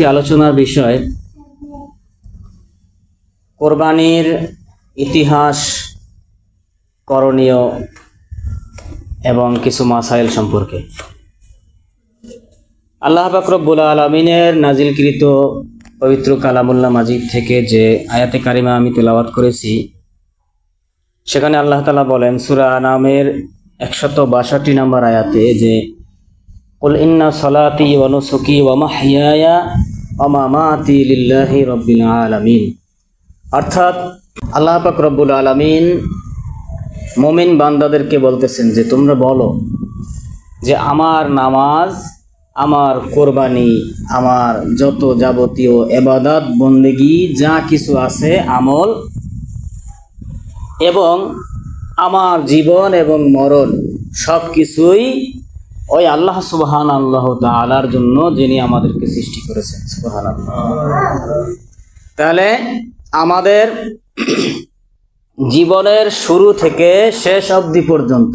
আজকে আলোচনার বিষয় কোরবানির ইতিহাস, করণীয় এবং কিছু মাসাইল সম্পর্কে। আল্লাহ পাক রব্বুল আলামিনের নাজিলকৃত পবিত্র কালামুল্লাহ মাজিদ থেকে যে আয়াতে কারিমা আমি তেলাওয়াত করেছি, সেখানে আল্লাহ তাআলা বলেন সূরা আনামের 162 নম্বর আয়াতে যে কুল ইন্না সলাতি ওয়া নুসুকি ওয়া মাহইয়ায়া ওয়া মামাতি লিল্লাহি রাব্বিল আলামিন। অর্থাৎ আল্লাহ পাক রব্বুল আলামিন মুমিন বান্দাদেরকে বলতেছেন যে তোমরা বলো যে আমার নামাজ, আমার কোরবানি, আমার যত যাবতীয় ইবাদত বন্দেগী যা কিছু আছে আমল, এবং আমার জীবন এবং মরণ সব কিছুই ওই আল্লাহ সুবহানাল্লাহু তাআলার জন্য, যিনি আমাদেরকে সৃষ্টি করেছেন। সুবহানাল্লাহ। তাহলে আমাদের জীবনের শুরু থেকে শেষ অবধি পর্যন্ত,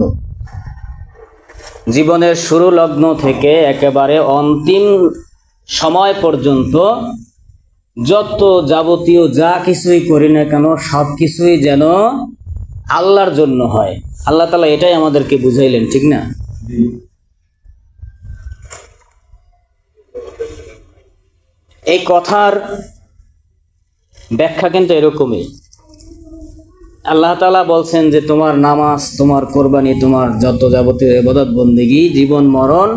জীবনের শুরু লগ্ন থেকে একেবারে অন্তিম সময় পর্যন্ত যত যাবতীয় যা কিছুই করি না কেন সব কিছুই যেন আল্লাহর জন্য হয়। আল্লাহ তাআলা এটাই আমাদেরকে বুঝাইলেন, ঠিক না? এই কথার ব্যাখ্যা কিন্তু এরকমই। আল্লাহ তাআলা বলছেন যে তোমার নামাজ, তোমার কোরবানি, তোমার যত যাবতীয় ইবাদত বন্দেগী, জীবন মরণ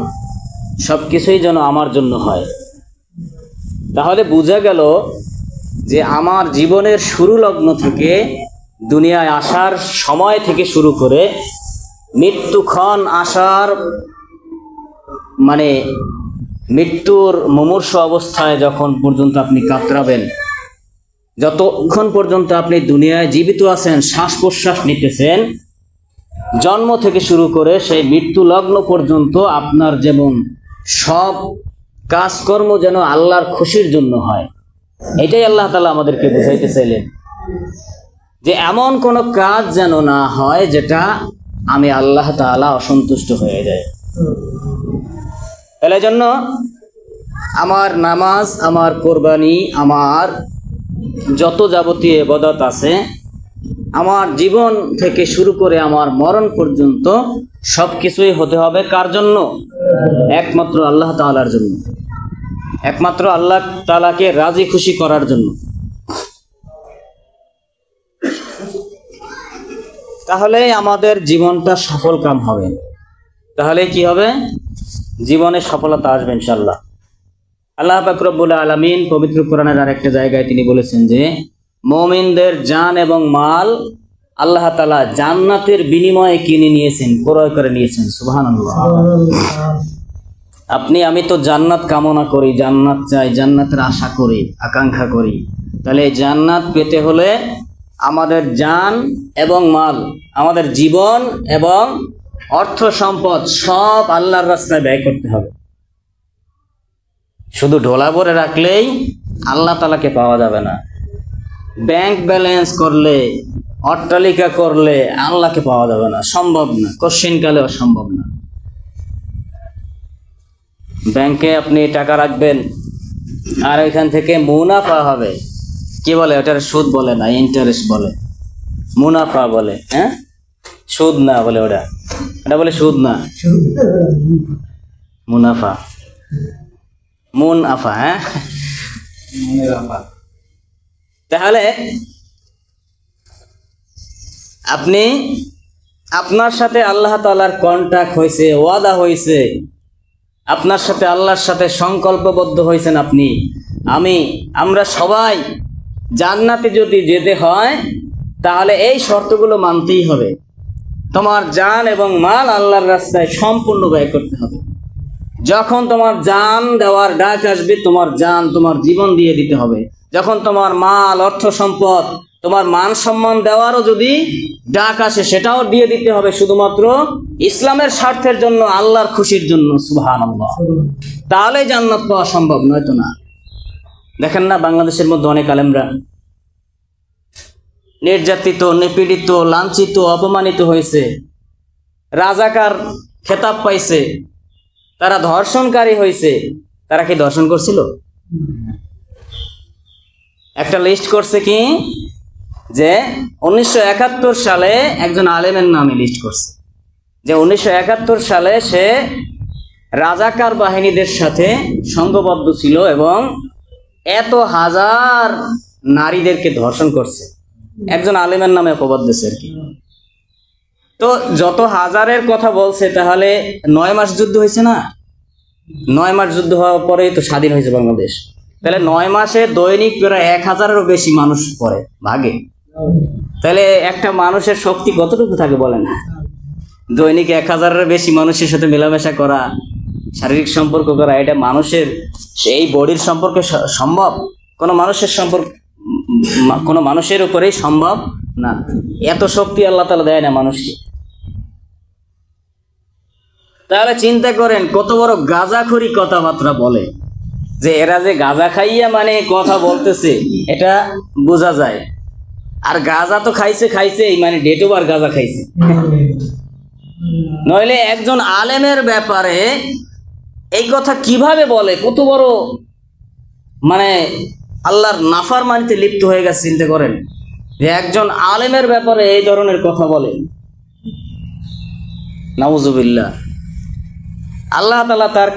সব কিছুই যেন আমার জন্য হয়। তাহলে বোঝা গেল যে আমার জীবনের শুরু লগ্ন থেকে, দুনিয়ায় আসার সময় থেকে শুরু করে মৃত্যুক্ষণ আসার মানে মৃত্যুর মুমূর্ষু অবস্থায় যখন পর্যন্ত আপনি কাতরাবেন, যতক্ষণ পর্যন্ত আপনি দুনিয়ায় জীবিত আছেন, শ্বাস প্রশ্বাস নিতেছেন, জন্ম থেকে শুরু করে সেই মৃত্যু লগ্ন পর্যন্ত আপনার যেমন সব কাজকর্ম যেন আল্লাহর খুশির জন্য হয়। এটাই আল্লাহ তাআলা আমাদেরকে বুঝাইতে চাইলেন যে এমন কোনো কাজ যেন না হয় যেটা আমি আল্লাহ তাআলা অসন্তুষ্ট হয়ে যায়। এর জন্য আমার নামাজ, আমার কোরবানি, আমার যত যাবতীয় ইবাদত আছে, আমার জীবন থেকে শুরু করে আমার মরণ পর্যন্ত সব কিছুই হতে হবে কার জন্য? একমাত্র আল্লাহ তাআলার জন্য, একমাত্র আল্লাহ তাআলাকে রাজি খুশি করার জন্য। তাহলে আমাদের জীবনটা সফল কাম হবে। তাহলে কি হবে? জীবনে সফলতা আসবে ইনশাআল্লাহ। আল্লাহ পাক রব্বুল আলামিন পবিত্র কোরআনের আরেকটা জায়গায় তিনি বলেছেন যে মুমিনদের জান এবং মাল আল্লাহ তাআলা জান্নাতের বিনিময়ে কিনে নিয়েছেন, ক্রয় করে নিয়েছেন। সুবহানাল্লাহ। আমি তো জান্নাত কামনা করি, জান্নাত চাই, জান্নাতের আশা করি, আকাঙ্ক্ষা করি। তাহলে জান্নাত পেতে হলে আমাদের জান এবং মাল, আমাদের জীবন এবং অর্থ সম্পদ সব আল্লাহর রাস্তায় ব্যয় করতে হবে। শুধু ঢোলা ভরে রাখলেই আল্লাহ তাআলাকে পাওয়া যাবে না। ব্যাংক ব্যালেন্স করলে, অট্টালিকা করলে আল্লাহকে পাওয়া যাবে না, সম্ভব না, কশিনকালেও সম্ভব না। ব্যাংকে আপনি টাকা রাখবেন আর ওইখান থেকে মুনাফা হবে, কি বলে ওটার? সুদ বলে না, ইন্টারেস্ট বলে, মুনাফা বলে। হ্যাঁ, সুদ না বলে, ওটা বলে সুদ না, মুনাফা, মুনাফা। হ্যাঁ, তাহলে আপনি, আপনার সাথে আল্লাহ তাআলার কন্ট্রাক্ট হয়েছে, ওয়াদা হয়েছে, আপনার সাথে আল্লাহর সাথে সংকল্পবদ্ধ হয়েছেন আপনি, আমরা সবাই জান্নাতে যদি যেতে হয় তাহলে এই শর্তগুলো মানতেই হবে। তোমার জান এবং মাল আল্লাহর রাস্তায় সম্পূর্ণ ব্যয় করতে হবে। যখন তোমার জান দেওয়ার ডাক আসবে, তোমার জান, তোমার জীবন দিয়ে দিতে হবে। যখন তোমার মাল, অর্থ সম্পদ, তোমার মান সম্মান দেওয়ারও যদি ডাক আসে, সেটাও দিয়ে দিতে হবে, শুধুমাত্র ইসলামের স্বার্থের জন্য, আল্লাহর খুশির জন্য। সুবহানাল্লাহ। তাহলে জান্নাত পাওয়া সম্ভব, নয়তো না। দেখেন না, বাংলাদেশের মধ্যে অনেক আলেমরা নির্যাতিত, নিপীড়িত, লাঞ্ছিত, অপমানিত হয়েছে, রাজাকার খেতাব পাইছে, তারা ধর্ষণকারী হয়েছে। তারা কি ধর্ষণ করছিল? একটা লিস্ট করছে কি যে 1971 সালে একজন আলেমের নামে লিস্ট করছে যে 1971 সালে সে রাজাকার বাহিনীদের সাথে সংঘবদ্ধ ছিল এবং এত হাজার নারীদেরকে ধর্ষণ করছে। একজন আলেমের নামে অপবাদ দিয়েছে আর কি। তো যত হাজারের কথা বলছে, তাহলে 9 মাস যুদ্ধ হয়েছে না? 9 মাস যুদ্ধ হওয়ার পরেই তো স্বাধীন হয়েছে বাংলাদেশ। তাহলে 9 মাসে দৈনিক প্রায় 1000-এরও বেশি মানুষ পড়ে ভাগে। তাহলে একটা মানুষের শক্তি কতটুকু থাকে বলেন? দৈনিক 1000-এর বেশি মানুষের সাথে মেলামেশা করা, শারীরিক সম্পর্ক করা, এটা মানুষের এই বডির সম্পর্কে সম্ভব? কোনো মানুষের উপরেই সম্ভব না। এত শক্তি আল্লাহ তাআলা দেয় না মানুষকে। তাহলে চিন্তা করেন কত বড় গাঁজাখুরি কথাবার্তা বলে, যে এরা যে গাঁজা খাইয়া মানে কথা বলতেছে এটা বোঝা যায়। আর গাঁজা তো খাইছে মানে ডেট ওভার গাঁজা খাইছে। নইলে একজন আলেমের ব্যাপারে এই কথা কিভাবে বলে? কত বড় মানে আল্লাহর নাফরমানিতে লিপ্ত হয়ে গেছে। চিন্তা করেন যে একজন আলেমের ব্যাপারে এই ধরনের কথা বলে। নাউজুবিল্লাহ। আল্লাহ তাআলা তার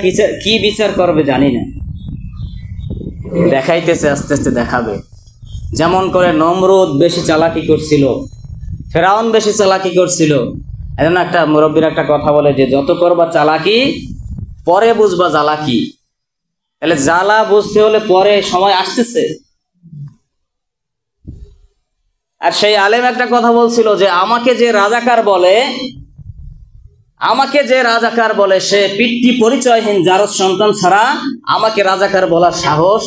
কি বিচার করবে জানি না, দেখাইতেছে, আস্তে আস্তে দেখাবে। যেমন করে নমরুদ বেশি চালাকি করছিল, ফেরাউন বেশি চালাকি করছিল। এজন্য একটা মুরব্বীর একটা কথা বলে যে যত করবা চালাকি পরে বুঝবা জ্বালা কি। তাহলে জ্বালা বুঝতে হলে পরে সময় আসতেছে। আর সেই আলেম একটা কথা বলছিল যে আমাকে যে রাজাকার বলে সে পিতৃ পরিচয়হীন জারজ সন্তান ছাড়া আমাকে রাজাকার বলার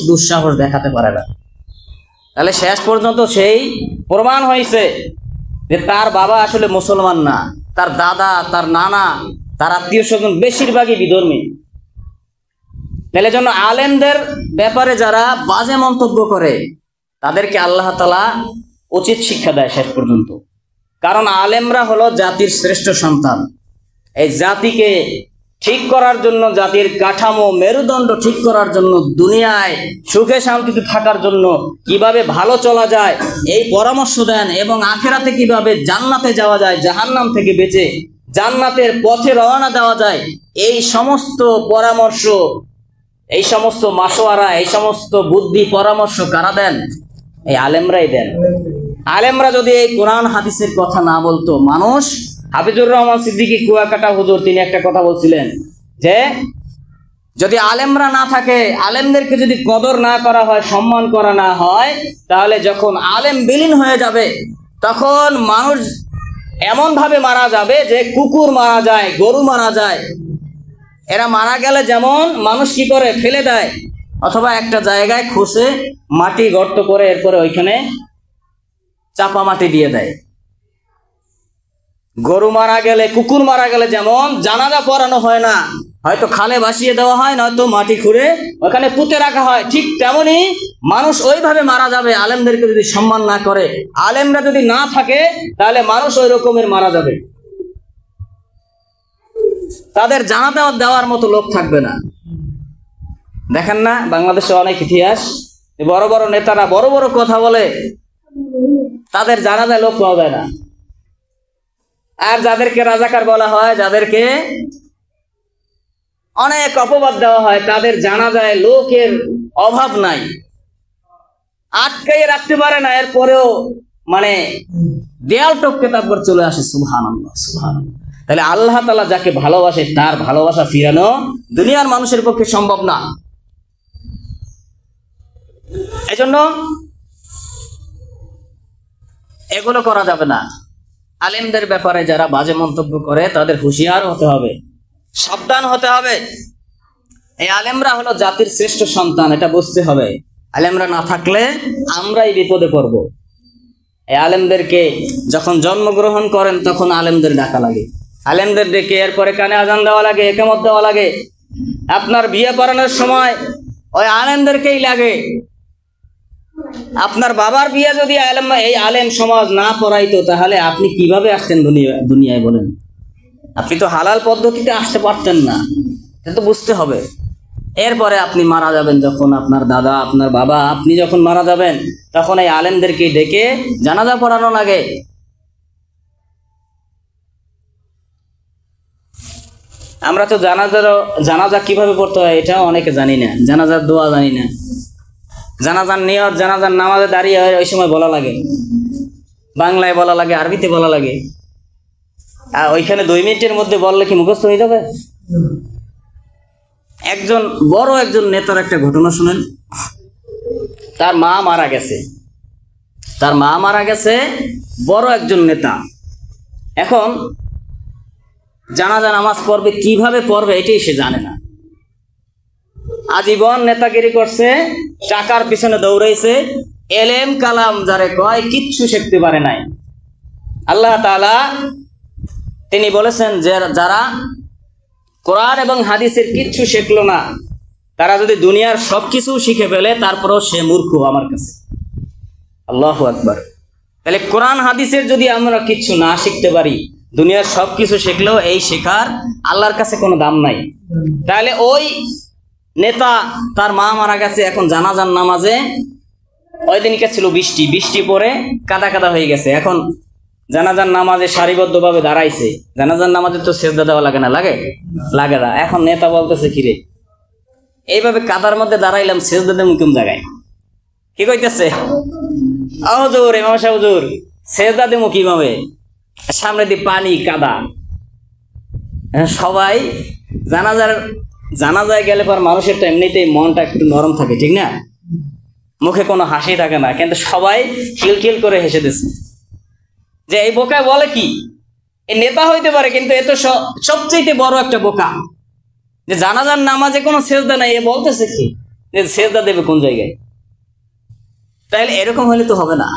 দুঃসাহস দেখাতে পারে না। তাহলে শেষ পর্যন্ত সেই প্রমাণ হয়েছে যে তার বাবা আসলে মুসলমান না, তার দাদা, তার নানা, তার আত্মীয় স্বজন বেশিরভাগই বিধর্মী। তাহলে জন্য আলেমদের ব্যাপারে যারা বাজে মন্তব্য করে তাদেরকে আল্লাহ তাআলা উচিত শিক্ষা দেয় শেষ পর্যন্ত। কারণ আলেমরা হলো জাতির শ্রেষ্ঠ সন্তান। এই জাতিকে ঠিক করার জন্য, জাতির কাঠামো মেরুদণ্ড ঠিক করার জন্য, দুনিয়ায় সুখে শান্তিতে থাকার জন্য কিভাবে ভালো চলা যায় এই পরামর্শ দেন, এবং আখিরাতে কিভাবে জান্নাতে যাওয়া যায়, জাহান্নাম থেকে বেঁচে জান্নাতের পথে রওনা দেওয়া যায়, এই সমস্ত পরামর্শ, এই সমস্ত মাশওয়ারা, এই সমস্ত বুদ্ধি পরামর্শ কারা দেন? এই আলেমরাই দেন। আলেমরা যদি এই কোরআন হাদিসের কথা না বলতো, মানুষ হাফিজুর রহমান সিদ্দিকী কুয়াকাটা হুজুর তিনি একটা কথা বলছিলেন যে যদি আলেমরা না থাকে, আলেমদেরকে যদি কদর না করা হয়, সম্মান করা না হয়, তাহলে যখন আলেম বিলীন হয়ে যাবে তখন মানুষ এমন ভাবে মারা যাবে যে কুকুর মারা যায়, গরু মারা যায়। এরা মারা গেলে যেমন মানুষ কি করে ফেলে দেয়, অথবা একটা জায়গায় খুঁজে মাটি গর্ত করে এরপরে ওইখানে চাপা মাটি দিয়ে দেয়। গরু মারা গেলে, কুকুর মারা গেলে যেমন জানাজা পড়ানো হয় না, হয়তো খালে ভাসিয়ে দেওয়া হয়, নয়তো মাটি খুঁড়ে ওখানে পুঁতে রাখা হয়, ঠিক তেমনি মানুষ ওইভাবে মারা যাবে আলেমদেরকে যদি সম্মান না করে। আলেমরা যদি না থাকে তাহলে মানুষ ওই রকমের মারা যাবে, তাদের জানাজা দেওয়ার মতো লোক থাকবে না। দেখেন না বাংলাদেশে অনেক ইতিহাস, বড় বড় নেতারা বড় বড় কথা বলে, তাদের জানাজায় লোক পাওয়া যায় না। আর যাদেরকে রাজাকার বলা হয়, যাদেরকে অনেক অপবাদ দেওয়া হয়, তাদের জানাজায় লোকের অভাব নাই, আটকাইয়ে রাখতে পারে না, এরপরেও মানে দেয়াল টপকে তারপর চলে আসে। সুবহানাল্লাহ, সুবহানাল্লাহ। তাহলে আল্লাহ তাআলা যাকে ভালোবাসে তার ভালোবাসা ফিরানো দুনিয়ার মানুষের পক্ষে সম্ভব না। এজন্য এগুলো করা যাবে না। আলেমদের ব্যাপারে যারা বাজে মন্তব্য করে তাদের হুঁশিয়ার হতে হবে, সাবধান হতে হবে। এই আলেমরা হলো জাতির শ্রেষ্ঠ সন্তান, এটা বুঝতে হবে। আলেমরা না থাকলে আমরাই বিপদে পড়ব। এই আলেমদেরকে যখন জন্মগ্রহণ করেন তখন আলেমদের ডাকা লাগে, আলেমদের ডেকে এরপরে কানে আজান দেওয়া লাগে, একামত দেওয়া লাগে। আপনার বিয়ে পড়ানোর সময় ওই আলেমদেরকেই লাগে। আপনার বাবার বিয়ে যদি এই আলেম সমাজ না পড়াইতো তাহলে আপনি কিভাবে আসতেন দুনিয়ায় বলেন? আপনি তো হালাল পদ্ধতিতে আসতে পারতেন না, এটা তো বুঝতে হবে। এরপরে আপনি মারা যাবেন, যখন আপনার দাদা, আপনার বাবা, আপনি যখন মারা যাবেন, তখন এই আলেমদেরকে ডেকে জানাজা পড়ানো লাগে। আমরা তো জানাজা কিভাবে পড়তে হয় এটাও অনেকে জানি না, জানাজার দোয়া জানি না, জানাজার নিয়ত, জানাজার নামাজে দাঁড়িয়ে ওই সময় বলা লাগে, বাংলায় বলা লাগে, আরবিতে বলা লাগে। আর ওইখানে 2 মিনিটের মধ্যে বললে কি মুখস্থ হয়ে যাবে? একজন নেতার একটা ঘটনা শুনেন। তার মা মারা গেছে, বড় একজন নেতা। এখন জানাজা নামাজ পড়বে, কিভাবে পড়বে এটাই সে জানে না। আজীবন নেতাগিরি করছে, টাকার পিছনে দৌড়াইছে, এলেম কালাম যারে কয় কিচ্ছু শিখতে পারে নাই। আল্লাহ তাআলা তিনি বলেছেন যে যারা কোরআন এবং হাদিসের কিচ্ছু শিখলো না, তারা যদি দুনিয়ার সবকিছু শিখে ফেলে তারপরেও সে মূর্খ আমার কাছে। আল্লাহু আকবার। তাহলে কোরআন হাদিসের যদি আমরা কিচ্ছু না শিখতে পারি, দুনিয়ার সবকিছু শিখলেও এই শেখার আল্লাহর কাছে কোনো দাম নাই। তাহলে ওই নেতা, তার মা মারা গেছে, এখন জানাজার নামাজে ওই দিনকে ছিল বৃষ্টি পরে কাদা হয়ে গেছে। এখন জানাজার নামাজে সারিবদ্ধভাবে দাঁড়াইছে, জানাজার নামাজে তো সেজদা দেওয়া লাগে না, লাগে না। এখন নেতা বলতেছে কিরে, এইভাবে কাদার মধ্যে দাঁড়াইলাম, সেজদা দেবো কোন জায়গায়? কি কইতেছে? হুজুর, ইমাম সাহেব হুজুর, সেজদা দেবো কিভাবে? সামনে দিয়ে পানি, কাদা। সবাই জানাজায় গেলে পর মানুষের তো এমনিতেই মনটা একটু নরম থাকে, ঠিক না? মুখে কোনো হাসি থাকে না, কিন্তু সবাই খিলখিল করে হেসে দিচ্ছে যে এই বোকা বলে কি, এই নেতা হইতে পারে কিন্তু এ তো সবচেয়ে বড় একটা বোকা, যে জানাজার নামাজে কোনো সেজদা নাই, এ বলতেছে কি যে সেজদা দেবে কোন জায়গায়? তাহলে এরকম হলে তো হবে না।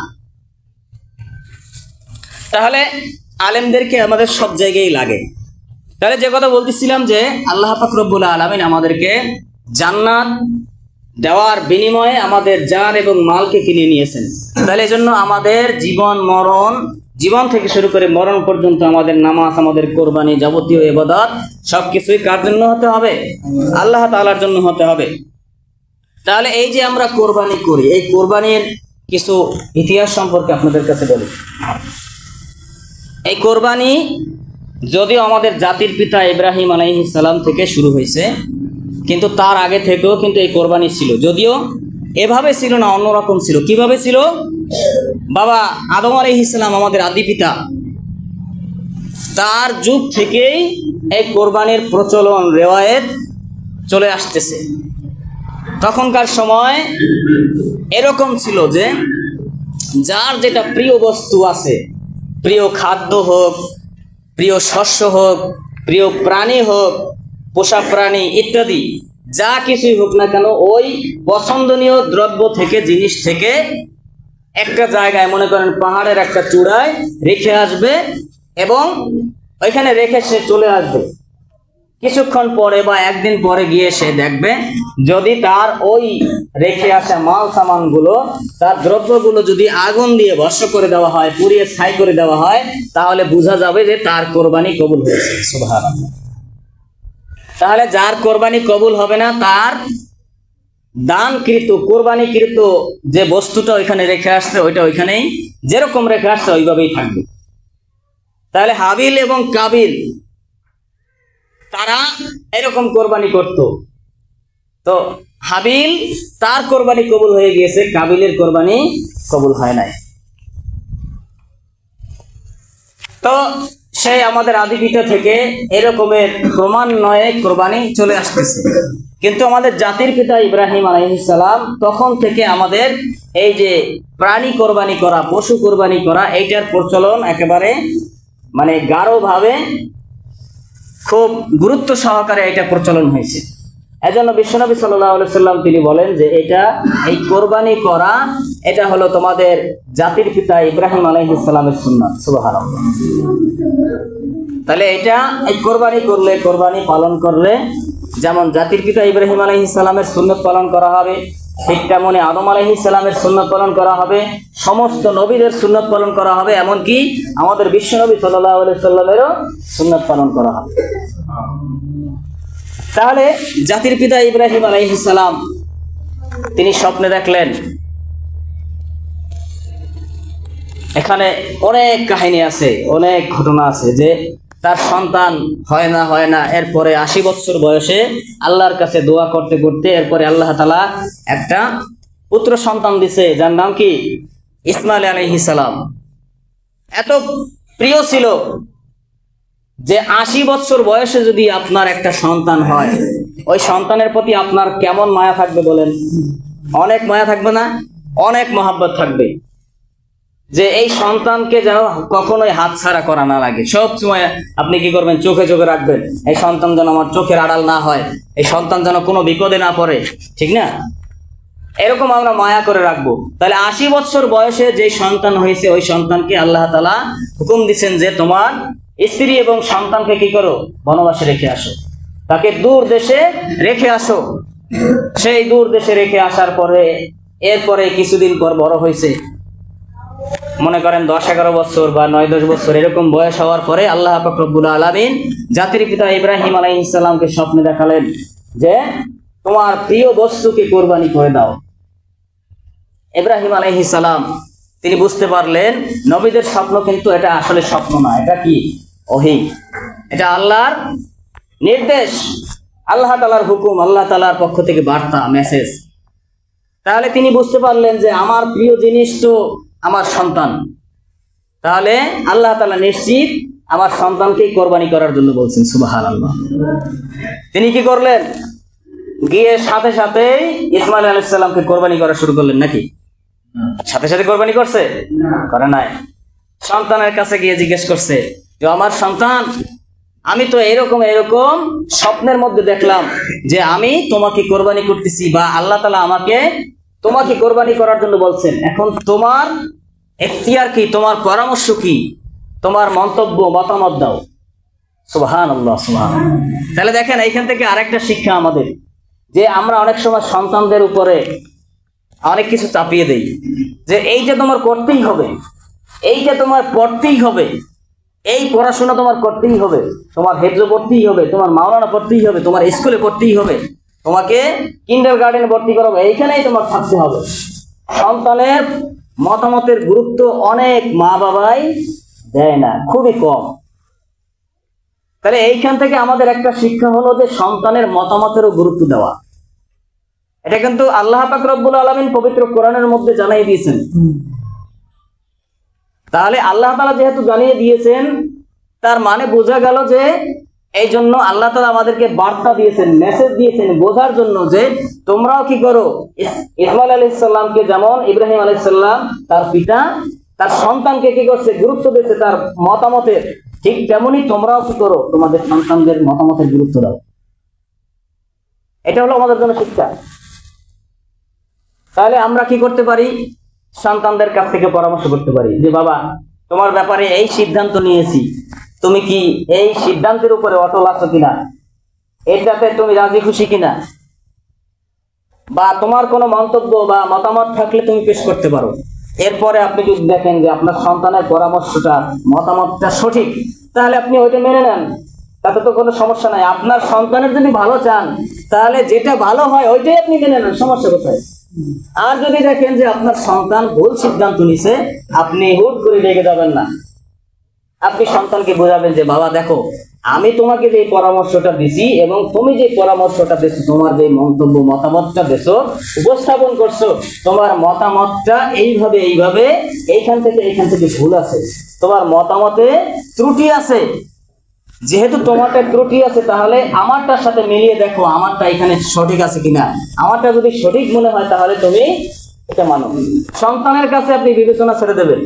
তাহলে আলেমদেরকে আমাদের সব জায়গায় লাগে। তাহলে যে কথা বলতেছিলাম যে আল্লাহ পাক রব্বুল আলামিন আমাদেরকে জান্নাত দেওয়ার বিনিময়ে আমাদের জান এবং মালকে কিনে নিয়েছেন। তাহলে এই জন্য আমাদের জীবন থেকে শুরু করে মরণ পর্যন্ত আমাদের নামাজ, আমাদের কোরবানি, যাবতীয় ইবাদত সবকিছুই কার জন্য হতে হবে? আল্লাহ তাআলার জন্য হতে হবে। তাহলে এই যে আমরা কোরবানি করি, এই কোরবানির কিছু ইতিহাস সম্পর্কে আপনাদের কাছে বলি। এই কোরবানি যদিও আমাদের জাতির পিতা ইব্রাহিম আলাইহিস সালাম থেকে শুরু হয়েছে, কিন্তু তার আগে থেকেও কিন্তু এই কোরবানি ছিল, যদিও এভাবে ছিল না, অন্যরকম ছিল। কিভাবে ছিল? বাবা আদম আলাইহিস সালাম, আমাদের আদি পিতা, তার যুগ থেকেই এই কোরবানির প্রচলন, রেওয়ায়েত চলে আসতেছে। তখনকার সময় এরকম ছিল যে যার যেটা প্রিয় বস্তু আছে, প্রিয় খাদ্য হোক, প্রিয় শস্য হোক, প্রিয় প্রাণী হোক, পোষা প্রাণী ইত্যাদি যা কিছুই হোক না কেন, ওই পছন্দনীয় দ্রব্য থেকে, জিনিস থেকে একটা জায়গায়, মনে করেন পাহাড়ের একটা চূড়ায় রেখে আসবে এবং ওইখানে রেখে সে চলে আসবে। কিছুক্ষণ পরে বা একদিন পরে গিয়ে সে দেখবে, যদি তার ওই রেখে আসা মাল সামানগুলো, তার দ্রব্যগুলো যদি আগুন দিয়ে ভস্ম করে দেওয়া হয়, পুড়িয়ে ছাই করে দেওয়া হয়, তাহলে বোঝা যাবে যে তার কোরবানি কবুল হয়েছে। সুবহানাল্লাহ। তাহলে যার কোরবানি কবুল হবে না, তার দানকৃত, কোরবানিকৃত যে বস্তুটা ওইখানে রেখে আসছে, ওইটা ওইখানেই যেরকম রেখে আসছে ওইভাবেই থাকবে। তাহলে হাবিল এবং কাবিল তারা এরকম কোরবানি করত। তো হাবিল, তার কোরবানি কবুল হয়ে গিয়েছে, কাবিলের কোরবানি কবুল হয় নাই। তো সেই আমাদের আদি পিতা থেকে এরকমের ক্রমান্বয়ে কোরবানি চলে আসতেছে। কিন্তু আমাদের জাতির পিতা ইব্রাহিম আলাইহিস সালাম তখন থেকে আমাদের এই যে প্রাণী কোরবানি করা, পশু কোরবানি করা, এইটার প্রচলন একেবারে মানে গাঢ়ভাবে, খুব গুরুত্ব সহকারে এটা প্রচলন হয়েছে। এজন্য বিশ্বনবী সাল্লাল্লাহু আলাইহি সাল্লাম তিনি বলেন যে এই কোরবানি করা, এটা হলো তোমাদের জাতির পিতা ইব্রাহিম আলাইহিস সালামের সুন্নাত। সুবহানাল্লাহ। তাহলে এই কোরবানি করলে, কোরবানি পালন করলে যেমন জাতির পিতা ইব্রাহিম আলাইহিস সালামের সুন্নাত পালন করা হবে, ঠিক তেমনি আদম আলাইহিস সালামের সুন্নাত পালন করা হবে, সমস্ত নবীদের সুন্নাত পালন করা হবে, এমনকি আমাদের বিশ্বনবী সাল্লাল্লাহু আলাইহি সাল্লামেরও সুন্নাত পালন করা হবে। তাহলে জাতির পিতা ইব্রাহিম আলাইহিস সালাম তিনি স্বপ্নে দেখলেন, এখানে অনেক কাহিনী আছে, অনেক ঘটনা আছে যে তার সন্তান হয় না, এরপরে 80 বছর বয়সে আল্লাহর কাছে দোয়া করতে করতে এরপরে আল্লাহ তাআলা একটা পুত্র সন্তান দিছে, যার নাম কি ইসমাইল আলাইহিস সালাম। এত প্রিয় ছিল যে 80 বছর বয়সে যদি আপনার একটা সন্তান হয়, ওই সন্তানের প্রতি আপনার কেমন মায়া থাকবে বলেন? অনেক মায়া থাকবে না? অনেক মহব্বত থাকবে, যে এই সন্তানকে যেন কখনোই হাতছাড়া করা না লাগে। সব সময় আপনি কি করবেন? চোখে চোখে রাখবেন, এই সন্তান যেন আমার চোখের আড়াল না হয়, এই সন্তান যেন কোনো বিপদে না পড়ে, ঠিক না? এরকম আমরা মায়া করে রাখবো। তাহলে 80 বছর বয়সে যে সন্তান হয়েছে, ওই সন্তানকে আল্লাহ তাআলা হুকুম দিচ্ছেন যে তোমার স্ত্রী এবং সন্তানকে কি করো? বনবাসে রেখে আসো, তাকে দূর দেশে রেখে আসো। সেই দূর দেশে রেখে আসার পরে এরপরে কিছুদিন পর বড় হয়েছে, মনে করেন 10-11 বছর বা 9-10 বছর এরকম বয়স হওয়ার পরে আল্লাহ পাক রব্বুল আলামিন জাতির পিতা ইব্রাহিম আলাইহিস সালামকে স্বপ্নে দেখালেন যে তোমার প্রিয় বস্তুকে কোরবানি করে দাও। ইব্রাহিম আলাইহিস সালাম তিনি বুঝতে পারলেন নবীদের স্বপ্ন কিন্তু এটা আসলে স্বপ্ন না, এটা কি? ওহী, এটা আল্লাহর নির্দেশ, আল্লাহ তাআলার হুকুম, আল্লাহ তাআলার পক্ষ থেকে বার্তা, মেসেজ। তাহলে তিনি বুঝতে পারলেন যে আমার প্রিয় জিনিস তো আমার সন্তান, তাহলে আল্লাহ তাআলা নিশ্চিত আমার সন্তানকে কোরবানি করার জন্য বলছেন। সুবহানাল্লাহ। তিনি কি করলেন? গিয়ে সাথে সাথেই ইসমাইল আলাইহিস সালামকে কোরবানি করা শুরু করলেন নাকি? সাথে সাথে কোরবানি করছে? করে নাই। সন্তানের কাছে গিয়ে জিজ্ঞেস করছে যে আমার সন্তান, আমি তো এরকম স্বপ্নের মধ্যে দেখলাম যে আমি তোমাকে কোরবানি করতেছি, বা আল্লাহ তাআলা আমাকে তোমাকে কোরবানি করার জন্য বলছেন। এখন তোমার এখতিয়ার কি? তোমার পরামর্শ কি? তোমার মন্তব্য, মতামত দাও। সুবহানাল্লাহ, সুবহানাল্লাহ। তাহলে দেখেন এইখান থেকে আরেকটা শিক্ষা আমাদের, যে আমরা অনেক সময় সন্তানদের উপরে অনেক কিছু চাপিয়ে দেই, যে এইটা তোমার করতেই হবে, এইটা তোমার পড়তেই হবে, এই পড়াশোনা তোমার করতেই হবে, তোমার হেফজ পড়তেই হবে, তোমার মাওলানা পড়তেই হবে, তোমার স্কুলে পড়তেই হবে, তোমাকে কিন্ডারগার্টেনে ভর্তি করাবো, এইখানেই তোমার থাকতে হবে। সন্তানের মতামতের গুরুত্ব অনেক মা বাবাই দেয় না, খুবই কম। তাহলে এইখান থেকে আমাদের একটা শিক্ষা হলো যে সন্তানের মতামতেরও গুরুত্ব দেওয়া। এটা কিন্তু আল্লাহ পাক রব্বুল আলামিন পবিত্র কোরআনের মধ্যে জানিয়ে দিয়েছেন। তাহলে আল্লাহ তাআলা যেহেতু জানিয়ে দিয়েছেন, তার মানে বোঝা গেল যে এই জন্য আল্লাহ তাআলা আমাদেরকে বার্তা দিয়েছেন, মেসেজ দিয়েছেন বোঝার জন্য যে তোমরাও কি করো? ইসমাইল আলাইহিস সালামকে যেমন ইব্রাহিম আলাইহিস সালাম তার পিতা তার সন্তানকে কি করছে? গুরুত্ব দিয়েছে তার মতামতের, ঠিক তেমনি তোমরাও কি করো? তোমাদের সন্তানদের মতামতের গুরুত্ব দাও। এটা হলো আমাদের জন্য শিক্ষা। তাহলে আমরা কি করতে পারি? সন্তানদের কাছ থেকে পরামর্শ করতে পারি যে বাবা, তোমার ব্যাপারে এই সিদ্ধান্ত নিয়েছি, তুমি কি এই সিদ্ধান্তের উপরে অটল আছো কিনা, এটাতে তুমি রাজি খুশি কিনা, বা তোমার কোনো মন্তব্য বা মতামত থাকলে তুমি পেশ করতে পারো। এরপরে আপনি যদি দেখেন যে আপনার সন্তানের পরামর্শটা, মতামতটা সঠিক, তাহলে আপনি ওইটা মেনে নেন, তাতে তো কোনো সমস্যা নাই। আপনার সন্তানের যদি ভালো চান, তাহলে যেটা ভালো হয় ওইটাই আপনি মেনে নেন, সমস্যা কোথায়? আর যদি দেখেন যে আপনার সন্তান ভুল সিদ্ধান্ত নিছে, আপনি হুট করে রেগে যাবেন না। আপনি সন্তানকে বোঝাবেন যে বাবা দেখো, আমি তোমাকে যে পরামর্শটা দিছি এবং তুমি যে পরামর্শটা দিছো, তোমার যে মন্তব্য, মতামতটা দিছো, উপস্থাপন করছো, তোমার মতামতটা এইভাবে এইখান থেকে ভুল আছে, তোমার মতামতে ত্রুটি আছে। যেহেতু তোমারটা ত্রুটি আছে, তাহলে আমারটার সাথে মিলিয়ে দেখো আমারটা এখানে সঠিক আছে কিনা। আমারটা যদি সঠিক মনে হয় তাহলে তুমি এটা মানো। সন্তানের কাছে আপনি বিবেচনা ছেড়ে দেবেন,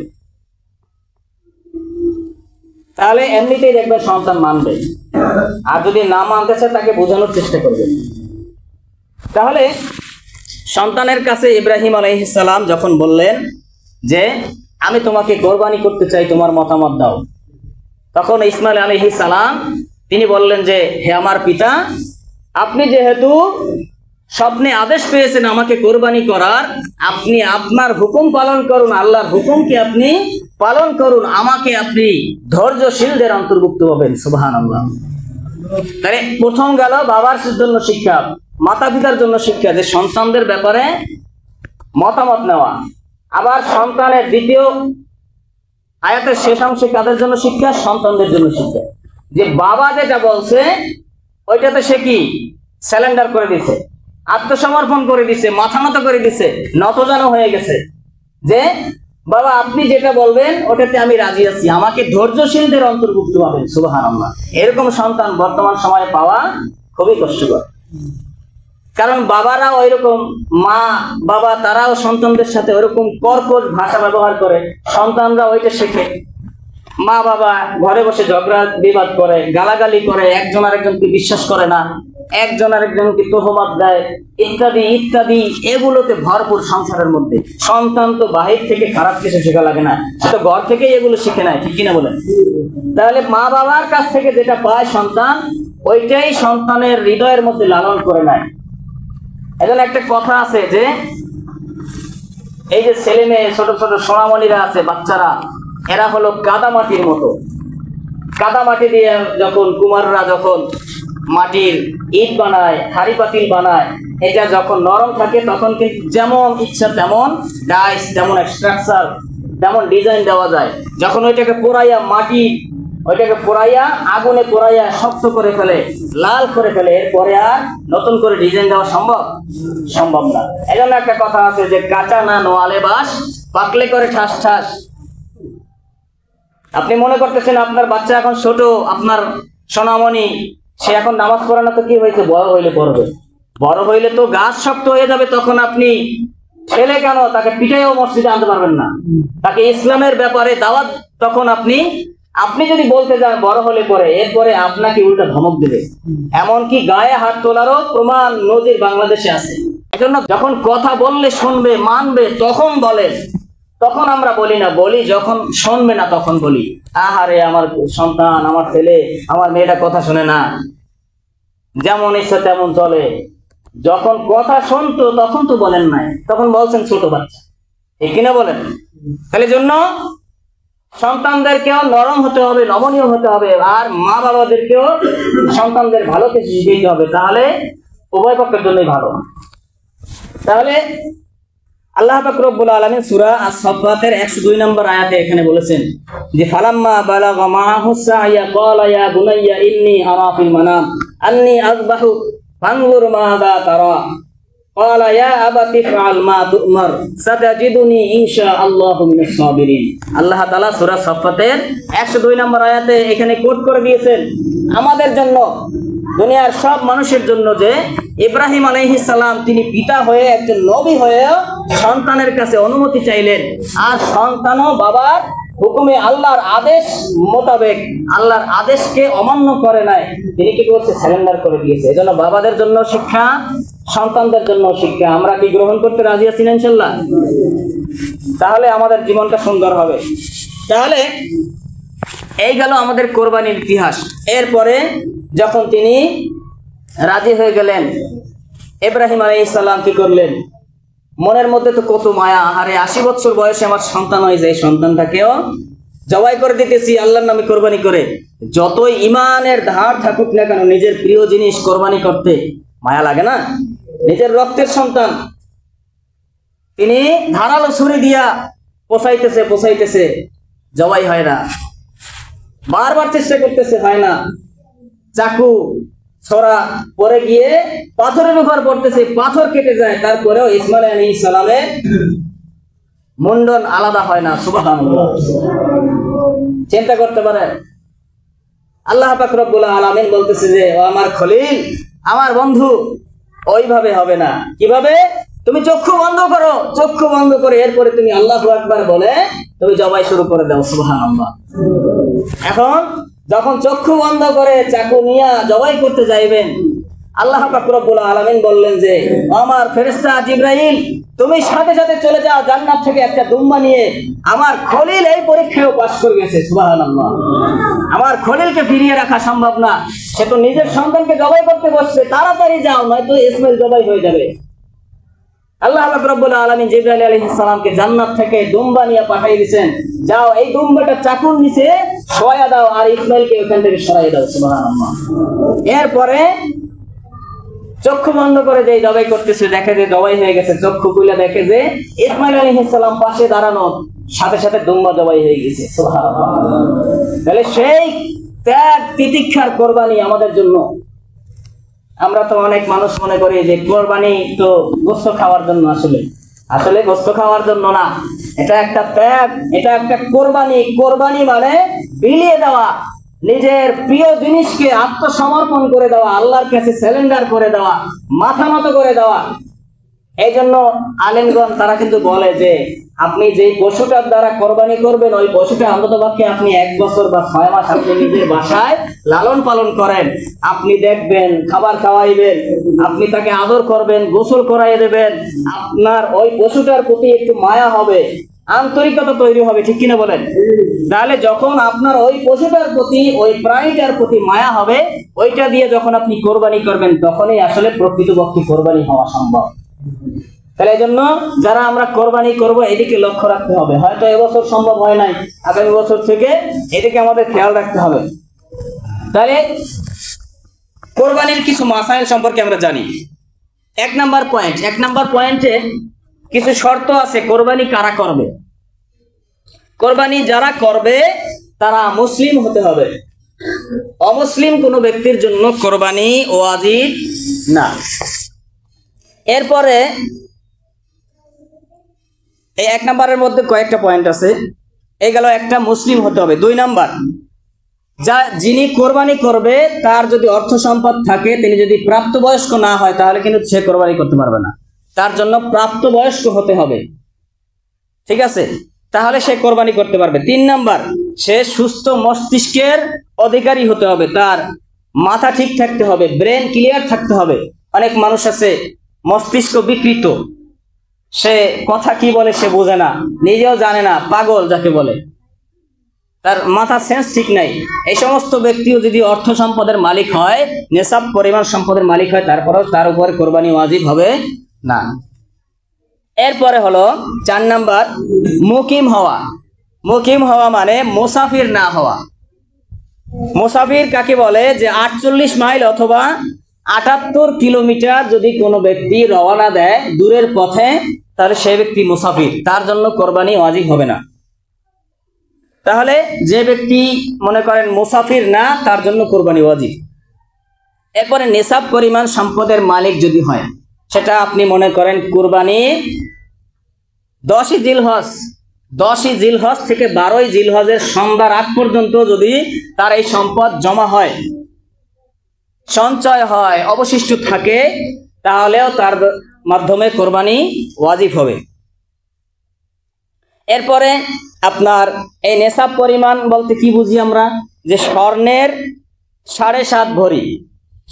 তাহলে এমনিতেই দেখবেন সন্তান মানবে। আর যদি না মানতে চায়, তাকে বোঝানোর চেষ্টা করবেন। তাহলে সন্তানের কাছে ইব্রাহিম আলাইহিস সালাম যখন বললেন যে আমি তোমাকে কোরবানি করতে চাই, তোমার মতামত দাও, তখন ইসমাইল আলাইহিস সালাম তিনি বললেন যে হে আমার পিতা, আপনি যেহেতু স্বপ্নে আদেশ পেয়েছেন আমাকে কোরবানি করার, আপনি আপনার হুকুম পালন করুন, আল্লাহর হুকুমকে আপনি পালন করুন, আমাকে আপনি ধৈর্যশীলদের অন্তর্ভুক্ত হবেন। সুবহানাল্লাহ। তাহলে প্রথম গেল বাবার জন্য শিক্ষা, মাতা পিতার জন্য শিক্ষা, যে সন্তানদের ব্যাপারে মতামত নেওয়া। আবার সন্তানের দ্বিতীয় আয়াতের শেষ অংশে কাদের জন্য শিক্ষা? সন্তানদের জন্য শিক্ষা। যে বাবা যেটা বলছে ওইটাতে সে কি স্যালেন্ডার করে দিছে, আত্মসমর্পণ করে দিছে, মাথা নত করে দিছে, নতজানু হয়ে গেছে, যে বাবা আপনি যেটা বলবেন ওটাতে আমি রাজি আছি, আমাকে ধৈর্যশীলদের অন্তর্ভুক্ত হবেন। সুবহানাল্লাহ। এরকম সন্তান বর্তমান সময়ে পাওয়া খুবই কষ্টকর। কারণ বাবারা ওইরকম, মা বাবা তারাও সন্তানদের সাথে ওইরকম কর্কশ ভাষা ব্যবহার করে, সন্তানরা ওইটা শেখে। মা বাবা ঘরে বসে ঝগড়া বিবাদ করে, গালাগালি করে, একজন আরেকজনকে বিশ্বাস করে না, একজন আরেকজনকে তোহমত দেয়, ইত্যাদি ইত্যাদি, এগুলোতে ভরপুর সংসারের মধ্যে। সন্তান তো বাহির থেকে খারাপ কিছু শেখা লাগে না, সে তো ঘর থেকেই এগুলো শিখে নেয়, ঠিক কিনা বলেন? তাহলে মা বাবার কাছ থেকে যেটা পায় সন্তান, ওইটাই সন্তানের হৃদয়ের মধ্যে লালন করে নেয়। এজন্য একটা কথা আছে যে এই যে ছেলে মেয়ে ছোট ছোট সোনামণিরা আছে, বাচ্চারা, এরা হলো কাদামাটির মতো। কাদামাটি দিয়ে যখন কুমাররা যখন মাটির ইট বানায়, হাড়ি পাতিল বানায়, এটা যখন নরম থাকে তখন কিন্তু যেমন ইচ্ছা তেমন ডাইস, তেমন স্ট্রাকচার, তেমন ডিজাইন দেওয়া যায়। যখন ওইটাকে পোড়াইয়া, মাটি ওইটাকে পোড়াইয়া, আগুনে পোড়াইয়া শক্ত করে ফেলে, লাল করে ফেলে, এরপরে আর নতুন করে ডিজাইন দেওয়া সম্ভব না। এই জন্য একটা কথা আছে যে কাঁচা না নোয়ালে বাস, পাকলে করে ঠাস ঠাস। আপনি মনে করতেছেন আপনার বাচ্চা এখন ছোট, আপনার সোনামণি, সে এখন নামাজ পড়ে না, তো কি হয়েছে? বড় হইলে পড়বে। বড় হইলে তো গাছ শক্ত হয়ে যাবে, তখন আপনি ছেলে কেন তাকে পিটাইও মসজিদে আনতে পারবেন না, তাকে ইসলামের ব্যাপারে দাওয়াত, তখন আপনি যদি বলতে যান বড় হলে পরে, এরপরে আপনাকে উল্টা ধমক দেবে। এমনকি গায়ে হাত তোলারও প্রমাণ, নজির বাংলাদেশে আছে। এজন্য যখন কথা বললে শুনবে, মানবে, তখন বলে। তখন আমরা বলি না, বলি যখন শুনবে না তখন বলি, আহারে আমার সন্তান, আমার ছেলে, আমার মেয়েটা কথা শুনে না, যেমন ইচ্ছা তেমন চলে। যখন কথা শুনতো তখন তো বলেন নাই, তখন বলছেন ছোট বাচ্চা, ঠিক কিনা বলেন? তাহলে জন্য সন্তানদেরকেও নরম হতে হবে, নমনীয় হতে হবে, আর মা বাবাদেরকেও সন্তানদের ভালো কিছু শিখাইতে হবে, তাহলে উভয় পক্ষের জন্যই ভালো। তাহলে আল্লাহ পাক রব্বুল আলামিন সূরা আস-সাফফাতের 102 নম্বর আয়াতে এখানে বলেছেন যে ফালাম্মা বালাগা মাআহু সা'য়া ক্বালা ইয়া বুনাইয়া ইন্নী আরা ফিল মানাম আন্নী আযবাহু ফানজুর মাযা তারা ক্বালা ইয়া আবাতি ফাআল মা তু'মার সাতাজিদুনি ইনশাআল্লাহু মিনাস সাবিরিন। আল্লাহ তাআলা সূরা সাফফাতের 102 নম্বর আয়াতে এখানে কোট করে দিয়েছেন আমাদের জন্য, দুনিয়ার সব মানুষের জন্য, যে ইব্রাহিম আলাইহিস সালাম তিনি পিতা হয়ে, একজন নবী হয়ে সন্তানের কাছে অনুমতি চাইলেন, আর সন্তানও বাবার হুকুমে, আল্লাহর আদেশ মোতাবেক, আল্লাহর আদেশকে অমান্য করে নাই, তিনি কি করছে? সারেন্ডার করে দিয়েছে। এজন্য বাবাদের জন্য শিক্ষা, সন্তানদের জন্য শিক্ষা। আমরা কি গ্রহণ করতে রাজি আছি না ইনশাআল্লাহ? তাহলে আমাদের জীবনটা সুন্দর হবে। তাহলে এই গেল আমাদের কোরবানির ইতিহাস। এরপরে যখন তিনি রাজি হয়ে গেলেন, ইব্রাহিম আলাইহিস সালাম কি করলেন? মনের মধ্যে তো কত মায়া, আরে 80 বছর বয়সে আমার সন্তান হয়ে যায়, সন্তানটাকেও জবাই করে দিতেছি আল্লাহর নামে কোরবানি করে। যতই ইমানের ধার থাকুক না কেন, নিজের প্রিয় জিনিস কোরবানি করতে মায়া লাগে না? নিজের রক্তের সন্তান, তিনি ধারালো ছুরি দিয়া পোষাইতেছে, জবাই হয় না, বারবার চেষ্টা করতেছে, হয় না, চাকু ছড়া পরে গিয়ে পাথরের উপর পড়তেছে, পাথর কেটে যায়, তারপরেও ইসমাইল আলাইহিস সালামের মুন্ডন আলাদা হয় না। সুবহানাল্লাহ। চিন্তা করতে পারেন, আল্লাহ পাক রব্বুল আলামিন বলতেছে যে ও আমার খলিল, আমার বন্ধু, ওইভাবে হবে না। কিভাবে? তুমি চক্ষু বন্ধ করো, চক্ষু বন্ধ করে এরপরে তুমি আল্লাহু আকবার বলে তুমি জবাই শুরু করে দাও। সুবহানাল্লাহ। এখন যখন চক্ষু বন্ধ করে চাকু নিয়ে জবাই করতে যাইবেন, আল্লাহ পাক রব্বুল আলামিন বললেন যে আমার ফেরেশতা জিবরাইল, তুমি সাথে সাথে চলে যাও জান্নাত থেকে একটা দুম্বা নিয়ে। আমার খলিল এই পরীক্ষায়ও পাস করে গেছে। সুবহানাল্লাহ। আমার খলিলকে ফিরিয়ে রাখা সম্ভব না, সে তো নিজের সন্তানকে জবাই করতে বসছে, তাড়াতাড়ি যাও, নয়তো ইসমাইল জবাই হয়ে যাবে। আল্লাহ রাব্বুল আলামিন জিবরাইল আলাইহিস সালামকে জান্নাত থেকে দুম্বা নিয়ে পাঠিয়ে দিয়েছেন, যাও এই দুম্বাটা চাকুর নিচে শোয়া দাও আর ইসমাইলকে ওখান থেকে সরাই দাও। সুবহানাল্লাহ। এরপরে চক্ষু বন্ধ করে যে জবাই করতেছে, দেখে যে জবাই হয়ে গেছে, চক্ষু খুলে দেখে যে ইসমাইল আলাইহিস সালাম পাশে দাঁড়ানো, সাথে সাথে দুম্বা জবাই হয়ে গেছে। সুবহানাল্লাহ। তাহলে সেই ত্যাগ তিতিক্ষার কোরবানি আমাদের জন্য। আমরা তো অনেক মানুষ মনে করি যে কোরবানি তো গোশত খাওয়ার জন্য, আসলে গোশত খাওয়ার জন্য না, এটা একটা ত্যাগ, এটা একটা কোরবানি। কোরবানি মানে বিলিয়ে দেওয়া, নিজের প্রিয় জিনিসকে আত্মসমর্পণ করে দেওয়া, আল্লাহর কাছে সারেন্ডার করে দেওয়া, মাথা নত করে দেওয়া। এই জন্য আলেমগণ তারা কিন্তু বলে যে আপনি যে পশুটার দ্বারা কোরবানি করবেন, ওই পশুটা অন্ততপক্ষে আপনি 1 বছর বা 6 মাস আপনি নিজের বাসায় লালন পালন করেন। আপনি দেখবেন, খাবার খাওয়াইবেন, আপনি তাকে আদর করবেন, গোসল করাই দেবেন, আপনার ওই পশুটার প্রতি একটু মায়া হবে, আন্তরিকতা তৈরি হবে, ঠিক কিনা বলেন? তাহলে যখন আপনার ওই পশুটার প্রতি, ওই প্রাণীটার প্রতি মায়া হবে, ওইটা দিয়ে যখন আপনি কোরবানি করবেন, তখনই আসলে প্রকৃতপক্ষে কোরবানি হওয়া সম্ভব। তাহলে এই জন্য যারা আমরা কোরবানি করব এদিকে লক্ষ্য রাখতে হবে। হয়তো এবছর সম্ভব হয় নাই, আগামী বছর থেকে এদিকে আমাদের খেয়াল রাখতে হবে। তাহলে কোরবানির কিছু মাসাইল সম্পর্কে আমরা জানি। 1 নাম্বার পয়েন্টে কিছু শর্ত আছে কোরবানি কারা করবে। কোরবানি যারা করবে তারা মুসলিম হতে হবে, অমুসলিম কোনো ব্যক্তির জন্য কোরবানি ওয়াজিব না। এরপরে এই 1 নাম্বারের মধ্যে কয়েকটা পয়েন্ট আছে, এই গেল একটা, মুসলিম হতে হবে। 2 নাম্বার, যিনি কোরবানি করবে তার যদি অর্থ সম্পদ থাকে, তিনি যদি প্রাপ্তবয়স্ক না হয় তাহলে কিন্তু সে কোরবানি করতে পারবে না, তার জন্য প্রাপ্তবয়স্ক হতে হবে, ঠিক আছে? তাহলে সে কোরবানি করতে পারবে। 3 নাম্বার, সে সুস্থ মস্তিষ্কের অধিকারী হতে হবে, তার মাথা ঠিক থাকতে হবে, ব্রেন ক্লিয়ার থাকতে হবে। অনেক মানুষ আছে মস্তিষ্ক বিকৃত, সে কথা কি বলে সে বোঝে না, নিজেও জানে না, পাগল যাকে বলে, তার মাথা সেন্স ঠিক নাই। এই সমস্ত ব্যক্তিও যদি অর্থ সম্পদের মালিক হয়, নেশাব পরিমাণ সম্পদের মালিক হয়, তারপরেও তার উপরে কোরবানি ওয়াজিব হবে না। এরপরে হলো 4 নাম্বার, মুকিম হওয়া। মুকিম হওয়া মানে মুসাফির না হওয়া। মুসাফির কাকে বলে? যে 48 মাইল অথবা 78 কিলোমিটার যদি কোনো ব্যক্তি রওনা দেয় দূরের পথে, তাহলে সেই ব্যক্তি মুসাফির, তার জন্য কোরবানি ওয়াজিব হবে না। তাহলে যে ব্যক্তি মনে করেন মুসাফির না, তার জন্য কোরবানি ওয়াজিব। এরপরে নেশাব পরিমাণ সম্পদের মালিক যদি হয়, সেটা আপনি মনে করেন কোরবানি 10ই জিলহজ থেকে 12ই জিলহজের সন্ধ্যার আগ পর্যন্ত যদি তার এই সম্পদ জমা হয়, সঞ্চয় হয়, অবশিষ্ট থাকে, তাহলেও তার মাধ্যমে কোরবানি ওয়াজিব হবে। এরপরে আপনার এই নেশাব পরিমাণ বলতে কি বুঝি আমরা? যে স্বর্ণের 7.5 ভরি,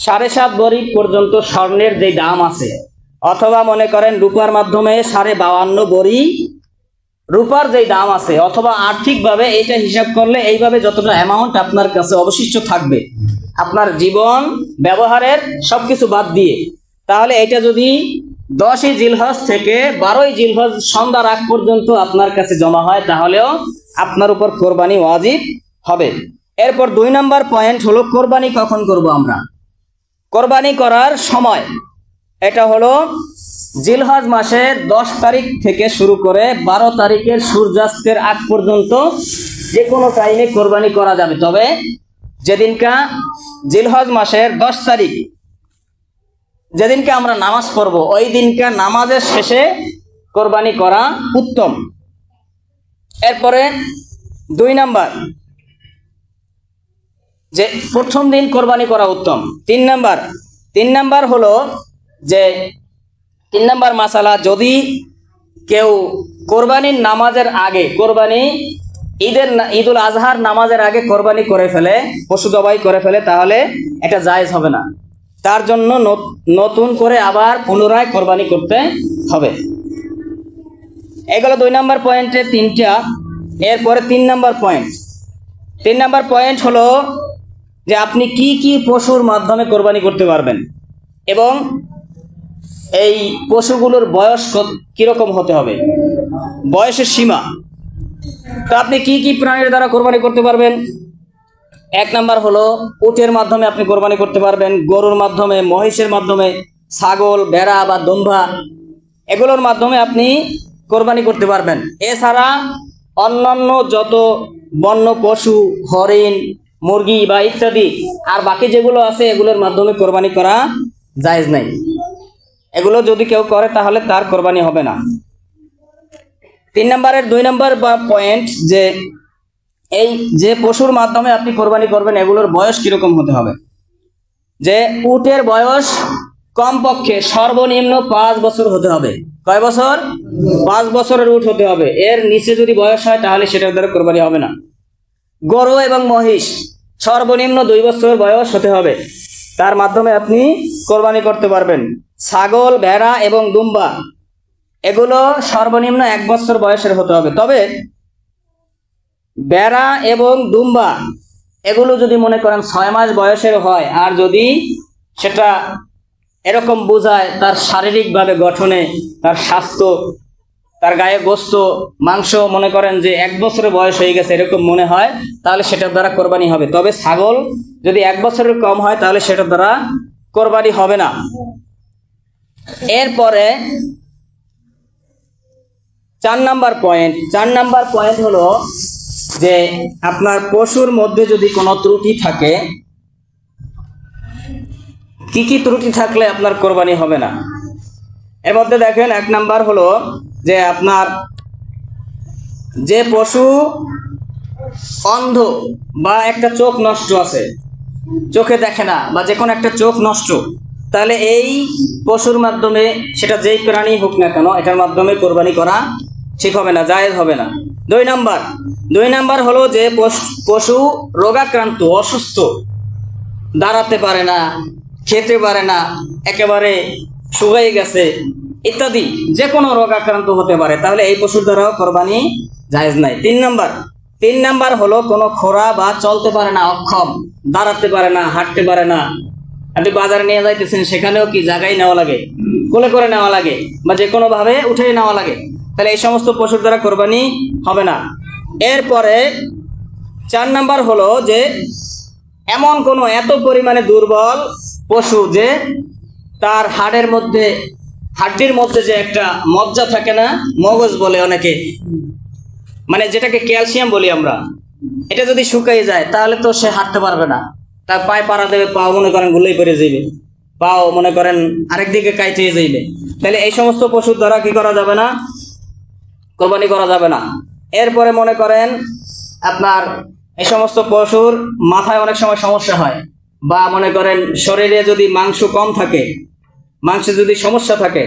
7.5 ভরি পর্যন্ত স্বর্ণের যে দাম আছে, অথবা মনে করেন রূপার মাধ্যমে 52.5 ভরি রূপার যে দাম আছে, অথবা আর্থিকভাবে এইটা হিসাব করলে এইভাবে যতটা অ্যামাউন্ট আপনার কাছে অবশিষ্ট থাকবে আপনার জীবন ব্যবহারের সবকিছু বাদ দিয়ে, তাহলে এটা যদি 10ই জিলহজ থেকে 12ই জিলহজ সন্ধ্যার আগ পর্যন্ত আপনার কাছে জমা হয়, তাহলেও আপনার উপর কোরবানি ওয়াজিব হবে। এরপর 2 নাম্বার পয়েন্ট হলো কোরবানি কখন করব আমরা। কোরবানি করার সময় এটা হলো জিলহজ মাসের 10 তারিখ থেকে শুরু করে 12 তারিখের সূর্যাস্তের আগ পর্যন্ত যে কোনো টাইমে কোরবানি করা যাবে। তবে যেদিনকা জিলহজ মাসের 10 তারিখ, যেদিনকে আমরা নামাজ পড়ব, ওই দিনকা নামাজের শেষে কোরবানি করা উত্তম। এরপরে 2 নাম্বার, যে প্রথম দিন কোরবানি করা উত্তম। 3 নাম্বার হলো যে 3 নাম্বার মাসালা, যদি কেউ কোরবানির নামাজের আগে, কোরবানি ঈদুল আজহার নামাজের আগে কোরবানি করে ফেলে, পশু জবাই করে ফেলে, তাহলে এটা জায়েজ হবে না, তার জন্য নতুন করে আবার পুনরায় কোরবানি করতে হবে। এগুলো 2 নাম্বার পয়েন্টে 3টা। এরপরে 3 নাম্বার পয়েন্ট হলো যে আপনি কি কি পশুর মাধ্যমে কোরবানি করতে পারবেন, এবং এই পশুগুলোর বয়স কিরকম হতে হবে, বয়সের সীমা। তো আপনি কি কি প্রাণীর দ্বারা কোরবানি করতে পারবেন? 1 নাম্বার হলো উটের মাধ্যমে আপনি কোরবানি করতে পারবেন, গরুর মাধ্যমে, মহিষের মাধ্যমে, ছাগল, ভেড়া বা দুম্বা এগুলোর মাধ্যমে আপনি কোরবানি করতে পারবেন। এছাড়া অন্যান্য যত বন্য পশু, হরিণ, মুরগি বা ইত্যাদি আর বাকি যেগুলো আছে এগুলোর মাধ্যমে কোরবানি করা জায়েজ নাই। এগুলো যদি কেউ করে তাহলে তার কোরবানি হবে না। 3 নাম্বারের 2 নাম্বার বা পয়েন্ট, যে এই যে পশুর মাধ্যমে আপনি কোরবানি করবেন এগুলোর বয়স কিরকম হতে হবে। যে উটের বয়স কমপক্ষে সর্বনিম্ন 5 বছর হতে হবে। কয় বছর? 5 বছরের উট হতে হবে। এর নিচে যদি বয়স হয় তাহলে সেটার দ্বারা কোরবানি হবে না। গরু এবং মহিষ সর্বনিম্ন 2 বছর বয়স হতে হবে, তার মাধ্যমে আপনি কোরবানি করতে পারবেন। ছাগল, ভেড়া এবং দুম্বা এগুলো সর্বনিম্ন 1 বছর বয়সের হতে হবে। তবে ভেড়া এবং দুম্বা এগুলো যদি মনে করেন 6 মাস বয়সের হয়, আর যদি সেটা এরকম বোঝায় তার শারীরিকভাবে গঠনে, তার স্বাস্থ্য, তার গায়ে গোস্ত, মাংস মনে করেন যে 1 বছরের বয়স হয়ে গেছে এরকম মনে হয়, তাহলে সেটার দ্বারা কোরবানি হবে। তবে ছাগল যদি 1 বছরের কম হয় তাহলে সেটার দ্বারা কোরবানি হবে না। এরপরে 4 নাম্বার পয়েন্ট হলো যে আপনার পশুর মধ্যে যদি কোনো ত্রুটি থাকে, কি কি ত্রুটি থাকলে আপনার কোরবানি হবে না। এর মধ্যে দেখেন 1 নাম্বার হলো যে আপনার যে পশু অন্ধ বা একটা চোখ নষ্ট আছে, চোখে দেখে না, বা যে কোনো একটা চোখ নষ্ট, তাহলে এই পশুর মাধ্যমে, সেটা যেই প্রাণী হোক না কেন, এটার মাধ্যমে কোরবানি করা ঠিক হবে না, জায়েজ হবে না। 2 নাম্বার হলো যে পশু রোগাক্রান্ত, অসুস্থ, দাঁড়াতে পারে না, খেতে পারে না, একেবারে শুকিয়ে গেছে ইত্যাদি যে কোনো রোগাক্রান্ত হতে পারে, তাহলে এই পশুর দ্বারাও কোরবানি জায়েজ নাই। 3 নাম্বার হলো কোনো খোরা বা চলতে পারে না, অক্ষম, দাঁড়াতে পারে না, হাঁটতে পারে না। আপনি বাজারে নিয়ে যাইতেছেন, সেখানেও কি জায়গায় নেওয়া লাগে, কোলে করে নেওয়া লাগে, বা যে কোনো ভাবে উঠে নেওয়া লাগে, তাহলে এই সমস্ত পশুর দ্বারা কোরবানি হবে না। এরপরে 4 নাম্বার হলো যে এমন কোনো এত পরিমাণে দুর্বল পশু যে তার হাড়ির মধ্যে যে একটা মজ্জা থাকে না, মগজ বলে অনেকে, মানে যেটাকে ক্যালসিয়াম বলি আমরা, এটা যদি শুকিয়ে যায় তাহলে তো সে হাঁটতে পারবে না, তার পায়ে পাড়া দেবে, পাও মনে করেন গুলোই পড়ে যাইবে, পাও মনে করেন আরেকদিকে কাইতে যাইবে, তাহলে এই সমস্ত পশুর দ্বারা কি করা যাবে না, কোরবানি করা যাবে না। এরপরে মনে করেন আপনার এই সমস্ত পশুর মাথায় অনেক সময় সমস্যা হয়, বা মনে করেন শরীরে যদি মাংস কম থাকে, মাংসে যদি সমস্যা থাকে,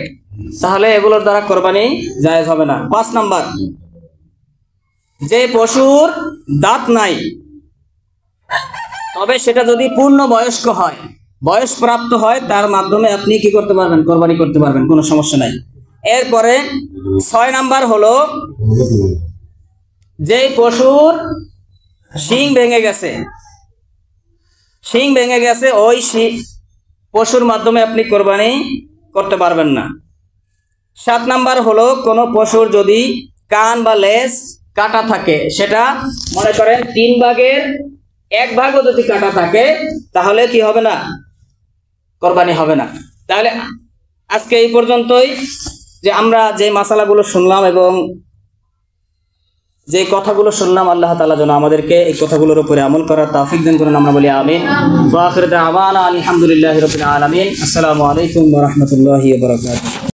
তাহলে এগুলোর দ্বারা কোরবানি জায়েজ হবে না। 5 নাম্বার, যে পশুর দাঁত নাই, তবে সেটা যদি পূর্ণ বয়স্ক হয়, বয়সপ্রাপ্ত হয়, তার মাধ্যমে আপনি কি করতে পারবেন, কোরবানি করতে পারবেন, কোনো সমস্যা নাই। এরপরে 6 নাম্বার হলো যে পশুর শিং ভেঙে গেছে, ওই পশুর মাধ্যমে আপনি কোরবানি করতে পারবেন না। 7 নাম্বার হলো কোনো পশুর যদি কান বা লেজ কাটা থাকে, সেটা মনে করেন 3 ভাগের 1 ভাগও যদি কাটা থাকে, তাহলে কি হবে না, কোরবানি হবে না। তাহলে আজকে এই পর্যন্তই, যে আমরা যে মাসালাগুলো শুনলাম এবং যে কথাগুলো শুনলাম, আল্লাহ তাআলা যেন আমাদেরকে এই কথাগুলোর উপরে আমল করার তৌফিক দান করুন, আমরা বলি আমিন। ওয়া আখিরু দাওয়ানা আলহামদুলিল্লাহি রাব্বিল আলামিন। আসসালামু আলাইকুম ওয়া রাহমাতুল্লাহি ওয়া বারাকাতুহু।